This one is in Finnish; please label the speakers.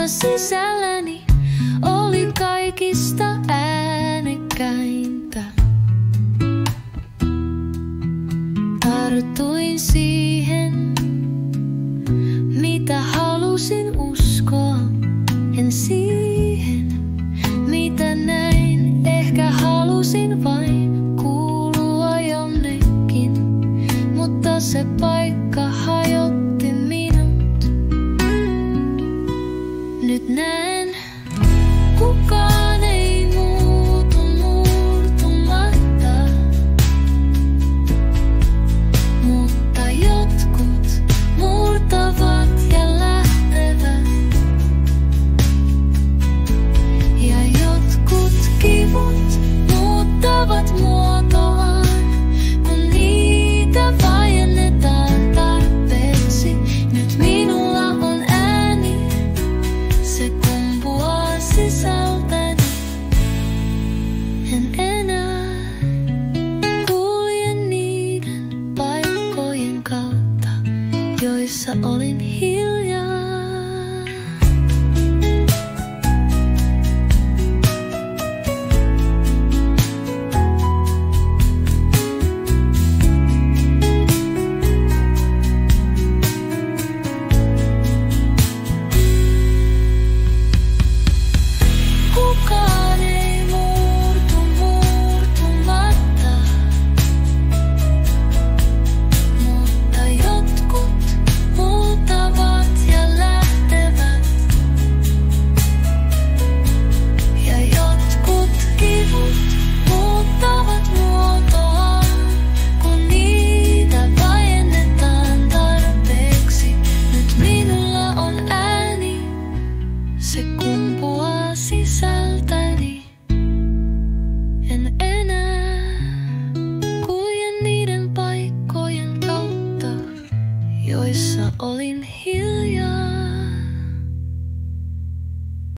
Speaker 1: sisälläni oli kaikista äänekkäintä. Tartuin siihen, mitä halusin uskoa, en siihen, mitä näin. Ehkä halusin vain kuulua jonnekin, mutta se paikka hajotti minut. Nyt näen, kukaan ei muutu murtumatta, mutta jotkut murtavat ja lähtevät. Ja jotkut kivut muuttavat muotoaan, kun niitä vaiennetaan tarpeeksi. Nyt minulla on ääni, se kumpuaa sisältäni. En enää kulje niiden paikkojen kautta, joissa olin hiljaa. Kukaan ei murtu murtumatta, mutta jotkut muuttavat ja lähtevät. Ja jotkut kivut muuttavat muotoaan, kun niitä vaiennetaan tarpeeksi. Nyt minulla on ääni, se kumpuaa sisältäni. En enää kulje niiden paikkojen kautta, joissa olin hiljaa.